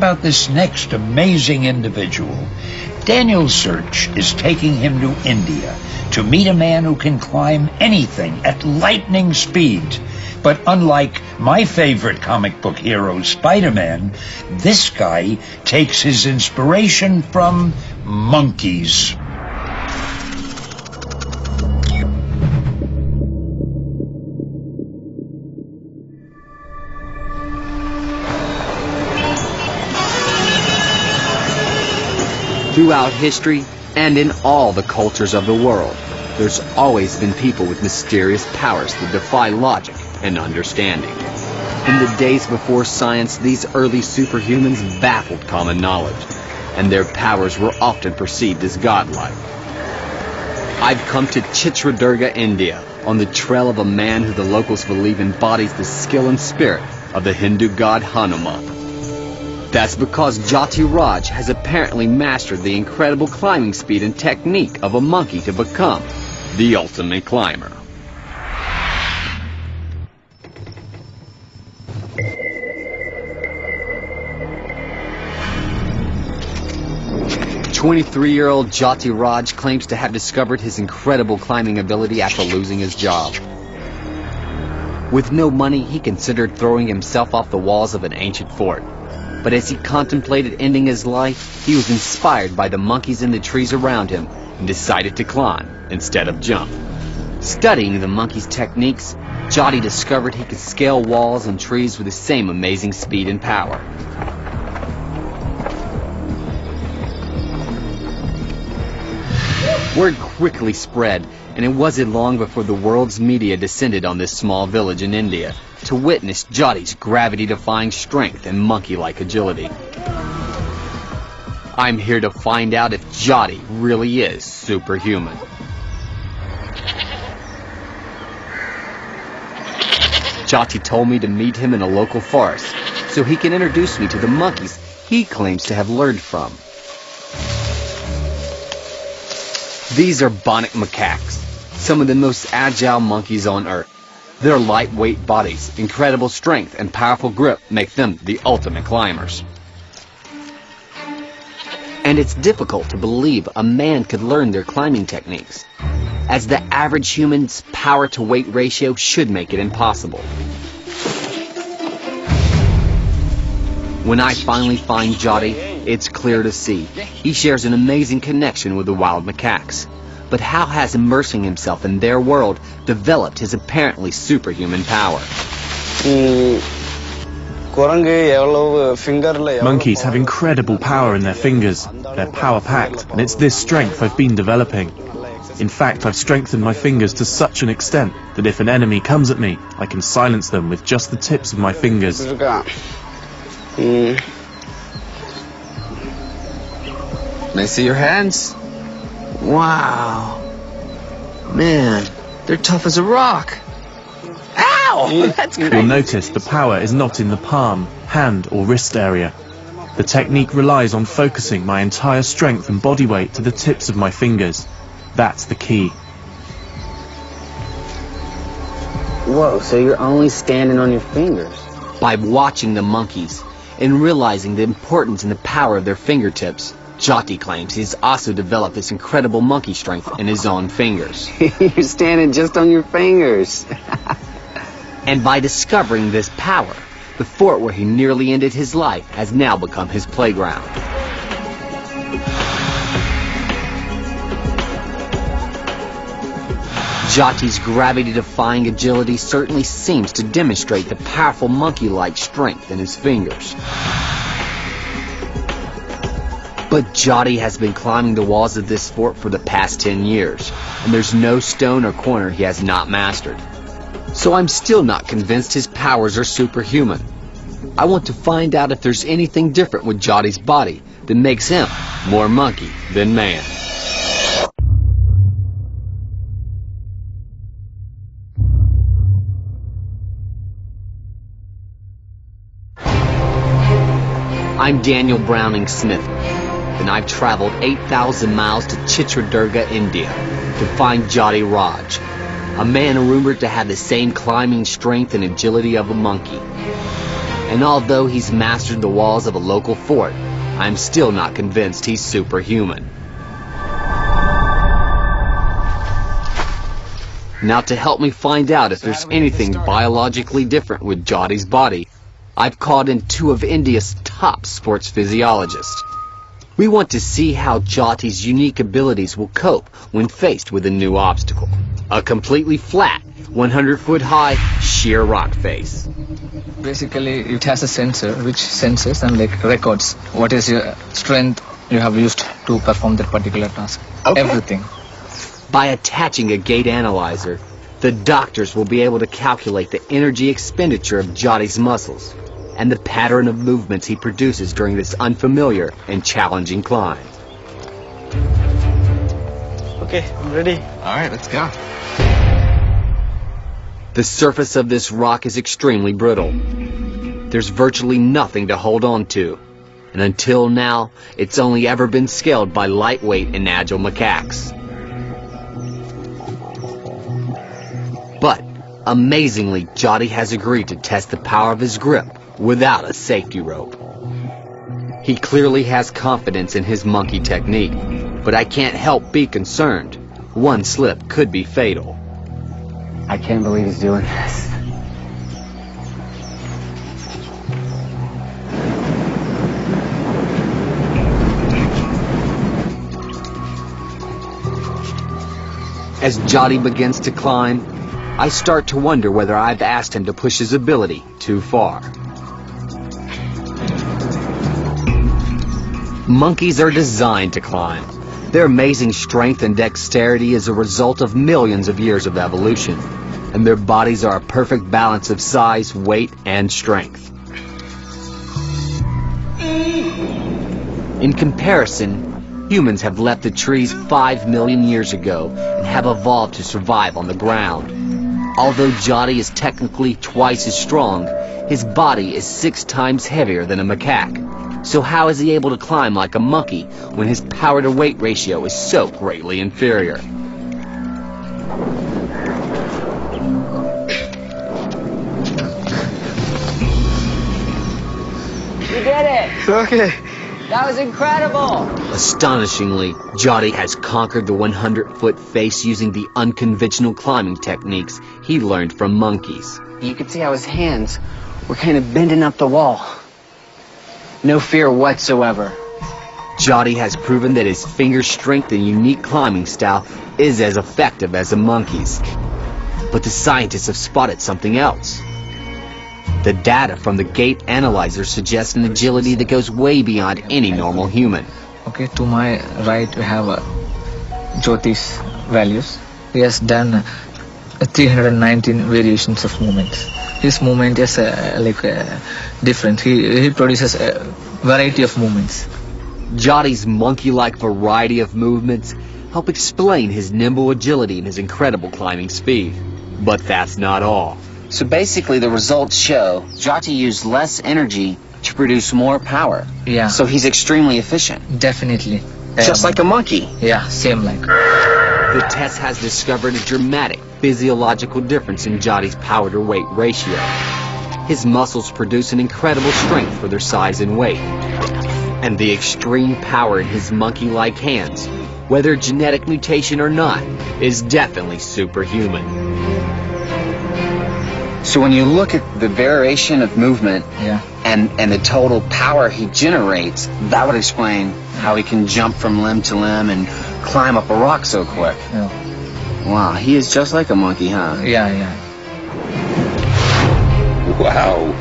about this next amazing individual. Daniel's search is taking him to India to meet a man who can climb anything at lightning speed. But unlike my favorite comic book hero, Spider-Man, this guy takes his inspiration from monkeys. Throughout history, and in all the cultures of the world, there's always been people with mysterious powers that defy logic and understanding. In the days before science, these early superhumans baffled common knowledge, and their powers were often perceived as godlike. I've come to Chitradurga, India, on the trail of a man who the locals believe embodies the skill and spirit of the Hindu god Hanuman. That's because Jati Raj has apparently mastered the incredible climbing speed and technique of a monkey to become the ultimate climber. "23-year-old Jati Raj claims to have discovered his incredible climbing ability after losing his job. With no money, he considered throwing himself off the walls of an ancient fort. But as he contemplated ending his life, he was inspired by the monkeys in the trees around him and decided to climb instead of jump. Studying the monkeys' techniques, Jati discovered he could scale walls and trees with the same amazing speed and power. Word quickly spread, and it wasn't long before the world's media descended on this small village in India to witness Jati's gravity-defying strength and monkey-like agility. I'm here to find out if Jati really is superhuman. Jati told me to meet him in a local forest so he can introduce me to the monkeys he claims to have learned from. These are bonnet macaques, some of the most agile monkeys on Earth. Their lightweight bodies, incredible strength, and powerful grip make them the ultimate climbers. And it's difficult to believe a man could learn their climbing techniques, as the average human's power-to-weight ratio should make it impossible. When I finally find Jati, it's clear to see he shares an amazing connection with the wild macaques. But how has immersing himself in their world developed his apparently superhuman power? Monkeys have incredible power in their fingers. They're power-packed, and it's this strength I've been developing. In fact, I've strengthened my fingers to such an extent that if an enemy comes at me, I can silence them with just the tips of my fingers. May I see your hands? Wow. Man, they're tough as a rock. Ow! That's crazy. You'll notice the power is not in the palm, hand, or wrist area. The technique relies on focusing my entire strength and body weight to the tips of my fingers. That's the key. Whoa, so you're only standing on your fingers? By watching the monkeys and realizing the importance and the power of their fingertips, Jati claims he's also developed this incredible monkey strength in his own fingers. You're standing just on your fingers. And by discovering this power, the fort where he nearly ended his life has now become his playground. Jati's gravity-defying agility certainly seems to demonstrate the powerful monkey-like strength in his fingers. But Jati has been climbing the walls of this fort for the past 10 years, and there's no stone or corner he has not mastered. So I'm still not convinced his powers are superhuman. I want to find out if there's anything different with Jati's body that makes him more monkey than man. I'm Daniel Browning Smith, and I've traveled 8,000 miles to Chitradurga, India, to find Jati Raj, a man rumored to have the same climbing strength and agility of a monkey. And although he's mastered the walls of a local fort, I'm still not convinced he's superhuman. Now, to help me find out if there's anything biologically different with Jati's body, I've called in two of India's top sports physiologists. We want to see how Jati's unique abilities will cope when faced with a new obstacle. A completely flat, 100-foot-high, sheer rock face. Basically, it has a sensor which senses and records what is your strength you have used to perform that particular task. Okay. Everything. By attaching a gait analyzer, the doctors will be able to calculate the energy expenditure of Jati's muscles and the pattern of movements he produces during this unfamiliar and challenging climb. Okay, I'm ready. All right, let's go. The surface of this rock is extremely brittle. There's virtually nothing to hold on to, and until now, it's only ever been scaled by lightweight and agile macaques. But, amazingly, Jati has agreed to test the power of his grip without a safety rope. He clearly has confidence in his monkey technique, but I can't help be concerned. One slip could be fatal. I can't believe he's doing this. As Jati begins to climb, I start to wonder whether I've asked him to push his ability too far. Monkeys are designed to climb. Their amazing strength and dexterity is a result of millions of years of evolution, and their bodies are a perfect balance of size, weight, and strength. In comparison, humans have left the trees 5 million years ago and have evolved to survive on the ground. Although Jati is technically twice as strong, his body is 6 times heavier than a macaque. So how is he able to climb like a monkey when his power-to-weight ratio is so greatly inferior? You did it! Okay. That was incredible! Astonishingly, Jati has conquered the 100-foot face using the unconventional climbing techniques he learned from monkeys. You could see how his hands were kind of bending up the wall. No fear whatsoever. Jati has proven that his finger strength and unique climbing style is as effective as a monkey's. But the scientists have spotted something else. The data from the gait analyzer suggests an agility that goes way beyond any normal human. Okay, to my right we have Jyoti's values. He has done 319 variations of movements. His movement is different. He produces a variety of movements. Jati's monkey-like variety of movements help explain his nimble agility and his incredible climbing speed. But that's not all. So basically the results show Jati used less energy to produce more power. Yeah. So he's extremely efficient. Definitely. Just like a monkey. Yeah, same like. The test has discovered a dramatic physiological difference in Jati's power-to-weight ratio. His muscles produce an incredible strength for their size and weight. And the extreme power in his monkey-like hands, whether genetic mutation or not, is definitely superhuman. So when you look at the variation of movement and the total power he generates, that would explain how he can jump from limb to limb and climb up a rock so quick. Yeah. Wow, he is just like a monkey, huh? Yeah. Wow.